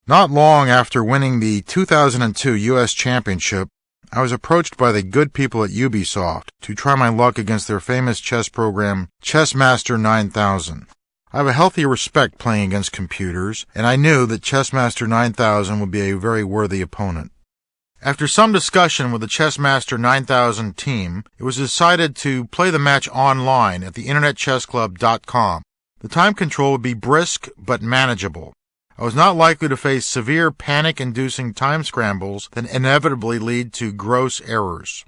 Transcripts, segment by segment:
Not long after winning the 2002 U.S. Championship, I was approached by the good people at Ubisoft to try my luck against their famous chess program, Chessmaster 9000. I have a healthy respect playing against computers, and I knew that Chessmaster 9000 would be a very worthy opponent. After some discussion with the Chessmaster 9000 team, it was decided to play the match online at the internetchessclub.com. The time control would be brisk but manageable. I was not likely to face severe panic-inducing time scrambles that inevitably lead to gross errors.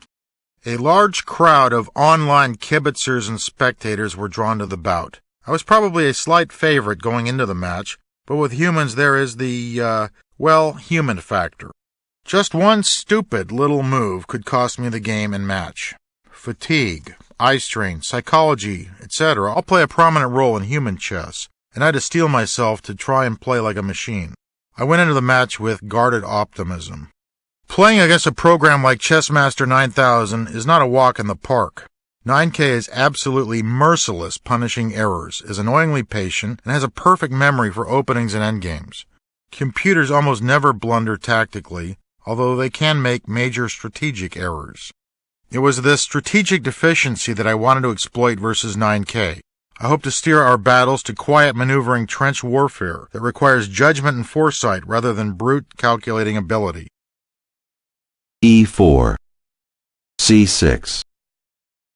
A large crowd of online kibitzers and spectators were drawn to the bout. I was probably a slight favorite going into the match, but with humans there is the, human factor. Just one stupid little move could cost me the game and match. Fatigue, eye strain, psychology, etc. all play a prominent role in human chess, and I had to steel myself to try and play like a machine. I went into the match with guarded optimism. Playing against a program like Chessmaster 9000 is not a walk in the park. 9K is absolutely merciless punishing errors, is annoyingly patient, and has a perfect memory for openings and endgames. Computers almost never blunder tactically, although they can make major strategic errors. It was this strategic deficiency that I wanted to exploit versus 9K. I hope to steer our battles to quiet maneuvering trench warfare that requires judgment and foresight rather than brute calculating ability. E4 C6.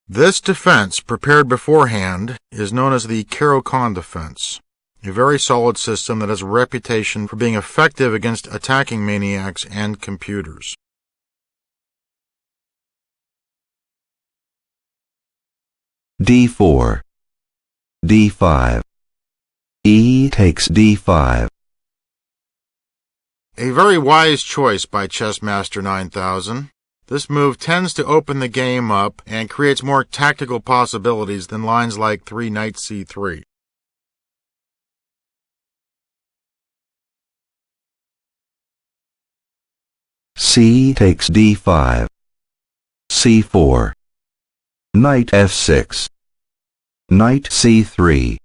This defense, prepared beforehand, is known as the Caro-Kann defense, a very solid system that has a reputation for being effective against attacking maniacs and computers. D4 D5. E takes D5. A very wise choice by Chessmaster 9000. This move tends to open the game up and creates more tactical possibilities than lines like 3 knight c3. C takes D5. C4. Knight F6. Knight C3.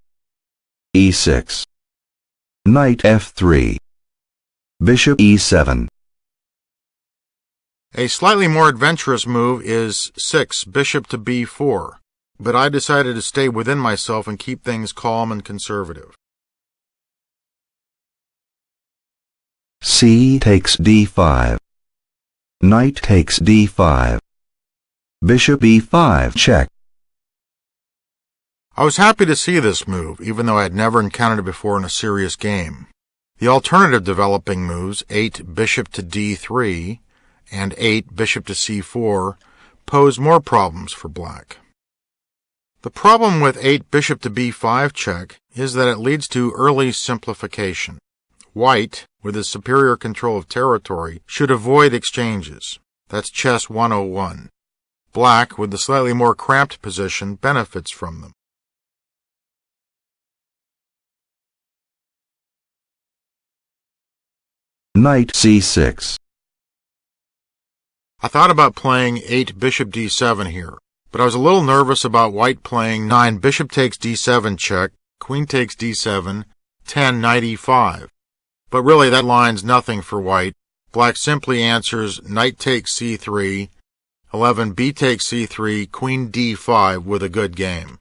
E6. Knight F3. Bishop E7. A slightly more adventurous move is 6 bishop to B4, but I decided to stay within myself and keep things calm and conservative. C takes D5. Knight takes D5. Bishop E5 check. I was happy to see this move, even though I had never encountered it before in a serious game. The alternative developing moves, 8 bishop to D3 and 8 bishop to C4, pose more problems for black. The problem with 8 bishop to B5 check is that it leads to early simplification. White, with his superior control of territory, should avoid exchanges. That's chess 101. Black, with the slightly more cramped position, benefits from them. Knight C6. I thought about playing 8 bishop D7 here, but I was a little nervous about white playing 9 bishop takes D7 check, queen takes D7, 10 knight E5. But really that line's nothing for white. Black simply answers knight takes C3, 11 b takes C3, queen D5 with a good game.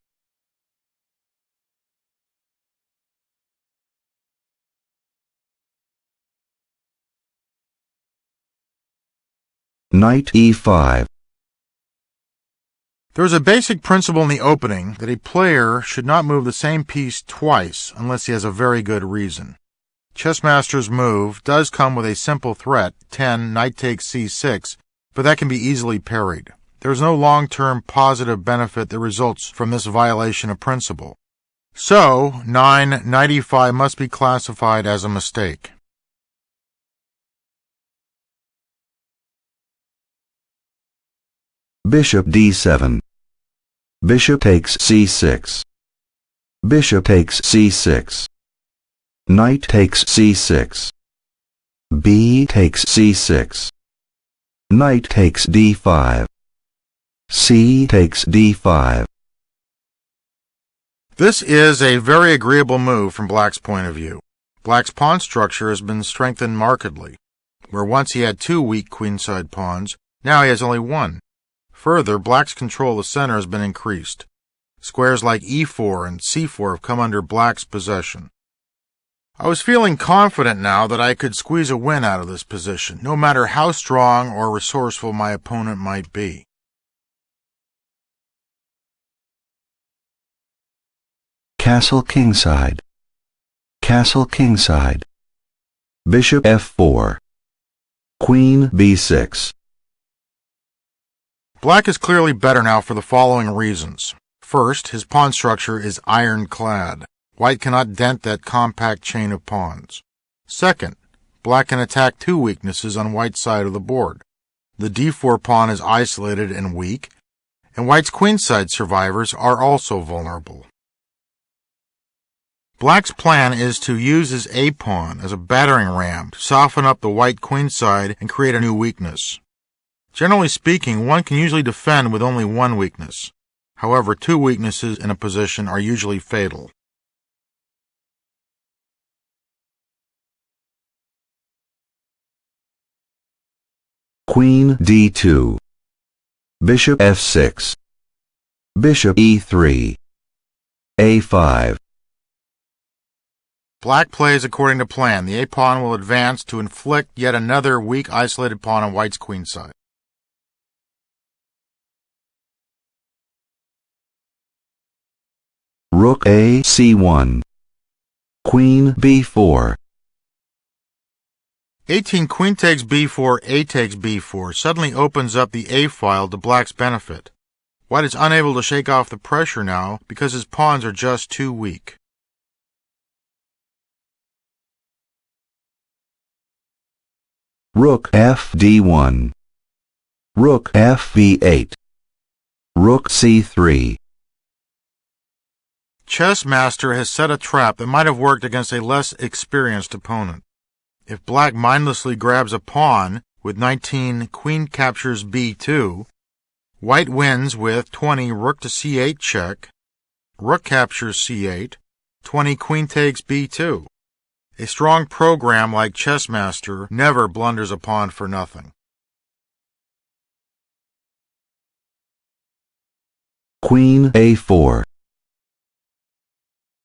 Knight E5. There is a basic principle in the opening that a player should not move the same piece twice unless he has a very good reason. Chessmaster's move does come with a simple threat, 10 knight takes C6, but that can be easily parried. There is no long-term positive benefit that results from this violation of principle. So, 9 knight E5 must be classified as a mistake. Bishop D7. Bishop takes C6. Bishop takes C6. Knight takes C6. B takes C6. Knight takes D5. C takes D5. This is a very agreeable move from black's point of view. Black's pawn structure has been strengthened markedly. Where once he had 2 weak queenside pawns, now he has only 1. Further, Black's control of the center has been increased. Squares like e4 and c4 have come under Black's possession. I was feeling confident now that I could squeeze a win out of this position, no matter how strong or resourceful my opponent might be. Castle kingside. Castle kingside. Bishop f4. Queen b6. Black is clearly better now for the following reasons. First, his pawn structure is ironclad. White cannot dent that compact chain of pawns. Second, Black can attack 2 weaknesses on White's side of the board. The d4 pawn is isolated and weak, and White's queenside survivors are also vulnerable. Black's plan is to use his a-pawn as a battering ram to soften up the white queenside and create a new weakness. Generally speaking, one can usually defend with only 1 weakness. However, 2 weaknesses in a position are usually fatal. Queen d2. Bishop f6. Bishop e3. a5. Black plays according to plan. The a-pawn will advance to inflict yet another weak isolated pawn on White's queenside. Rook a c1. Queen b4. 18 queen takes b4, a takes b4 suddenly opens up the a-file to Black's benefit. White is unable to shake off the pressure now because his pawns are just too weak. Rook f d1. Rook f b8. Rook c3. Chessmaster has set a trap that might have worked against a less experienced opponent. If Black mindlessly grabs a pawn with 19 queen captures b2, White wins with 20 rook to c8 check, rook captures c8, 20 queen takes b2. A strong program like Chessmaster never blunders a pawn for nothing. Queen a4.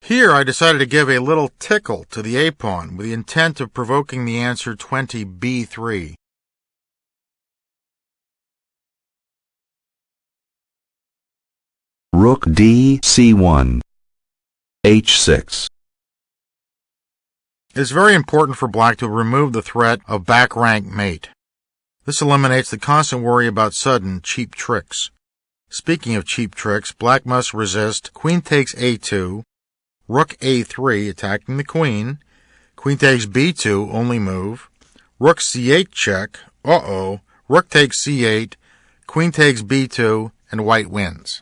Here I decided to give a little tickle to the a-pawn with the intent of provoking the answer 20 b3. Rook d c1. h6. It is very important for Black to remove the threat of back-rank mate. This eliminates the constant worry about sudden, cheap tricks. Speaking of cheap tricks, Black must resist queen takes a2, rook a3 attacking the queen, queen takes b2 only move, rook c8 check, rook takes c8, queen takes b2, and White wins.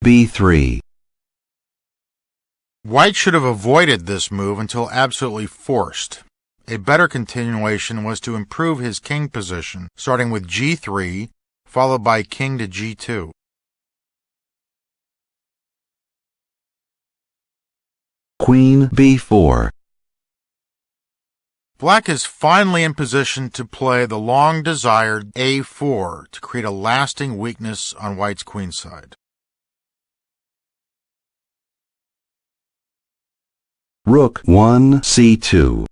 b3. White should have avoided this move until absolutely forced. A better continuation was to improve his king position, starting with g3, followed by king to g2. Queen b4. Black is finally in position to play the long-desired a4 to create a lasting weakness on White's queenside. Rook 1 c2.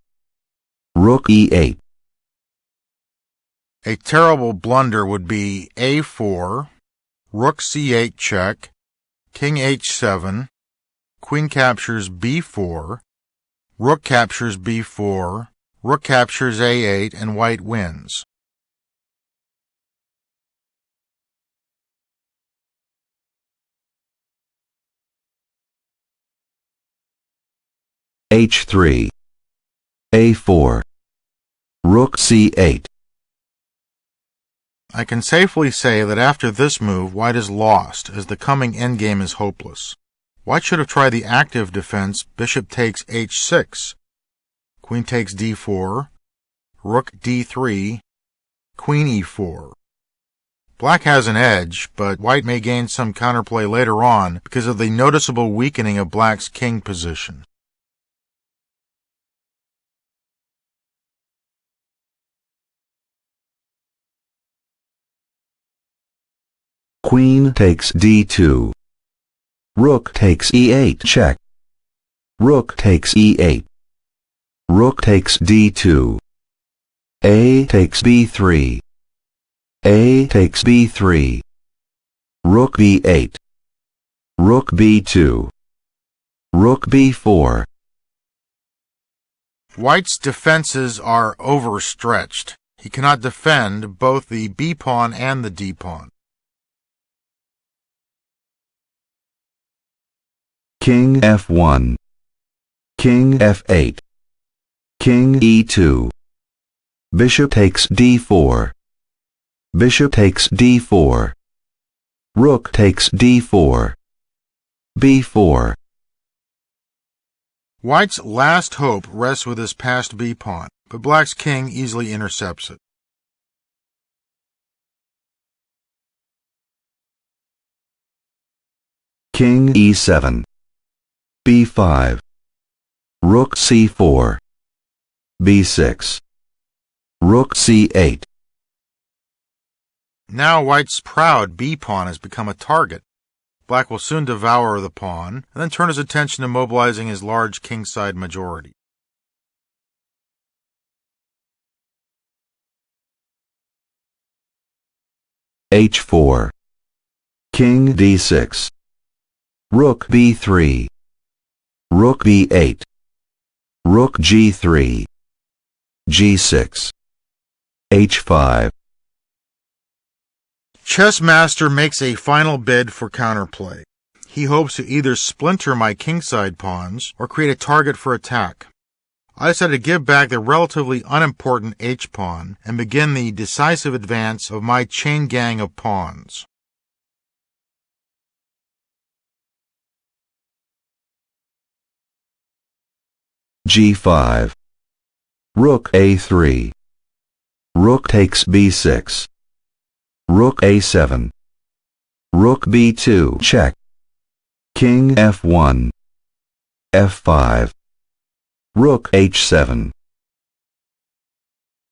Rook e8. A terrible blunder would be a4, rook c8 check, king h7, queen captures b4, rook captures b4, rook captures a8, and White wins. h3. a4. Rook c8. I can safely say that after this move, White is lost, as the coming endgame is hopeless. White should have tried the active defense, bishop takes h6, queen takes d4, rook d3, queen e4. Black has an edge, but white may gain some counterplay later on because of the noticeable weakening of black's king position. Queen takes d2. Rook takes e8 check. Rook takes e8. Rook takes d2. A takes b3. A takes b3. Rook b8. Rook b2. Rook b4. White's defenses are overstretched. He cannot defend both the b-pawn and the d-pawn. King f1. King f8. King e2. Bishop takes d4. Bishop takes d4. Rook takes d4. b4. White's last hope rests with his passed b-pawn, but black's king easily intercepts it. King e7. b5. Rook c4. b6. Rook c8. Now white's proud b-pawn has become a target. Black will soon devour the pawn, and then turn his attention to mobilizing his large kingside majority. h4. King d6. Rook b3. Rook b8. Rook g3. g6. h5. Chessmaster makes a final bid for counterplay. He hopes to either splinter my kingside pawns or create a target for attack. I decided to give back the relatively unimportant h-pawn and begin the decisive advance of my chain gang of pawns. g5. Rook a3. Rook takes b6. Rook a7. Rook b2 check. King f1. f5. Rook h7.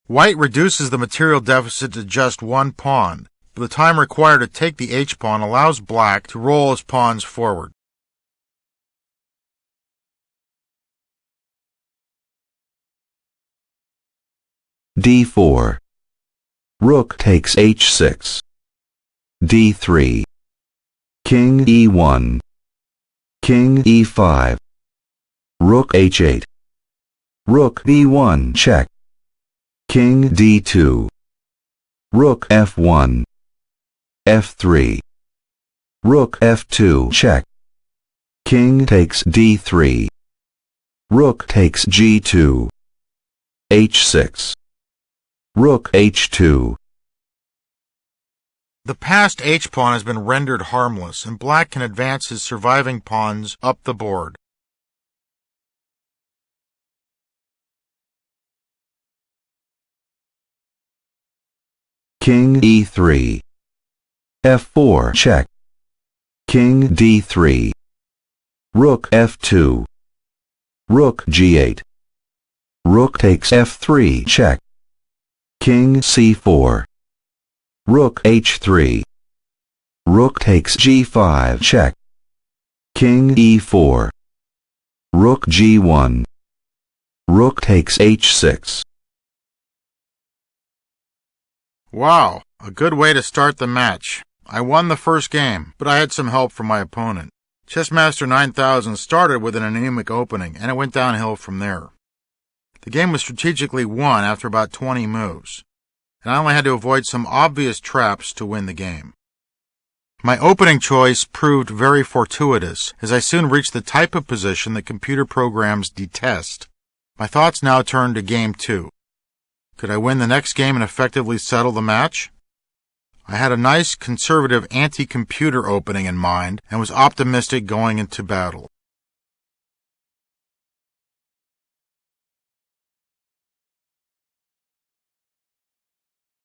White reduces the material deficit to just one pawn, but the time required to take the h-pawn allows black to roll his pawns forward. d4. Rook takes h6. d3. King e1. King e5. Rook h8. Rook b1 check. King d2. Rook f1. f3. Rook f2 check. King takes d3. Rook takes g2. h6. Rook h2. The passed h-pawn has been rendered harmless, and black can advance his surviving pawns up the board. King e3. f4 check. King d3. Rook f2. Rook g8. Rook takes f3 check. King c4. Rook h3. Rook takes g5 check. King e4. Rook g1. Rook takes h6. Wow, a good way to start the match. I won the first game, but I had some help from my opponent. Chessmaster 9000 started with an anemic opening, and it went downhill from there. The game was strategically won after about 20 moves, and I only had to avoid some obvious traps to win the game. My opening choice proved very fortuitous, as I soon reached the type of position that computer programs detest. My thoughts now turned to Game 2. Could I win the next game and effectively settle the match? I had a nice, conservative, anti-computer opening in mind and was optimistic going into battle.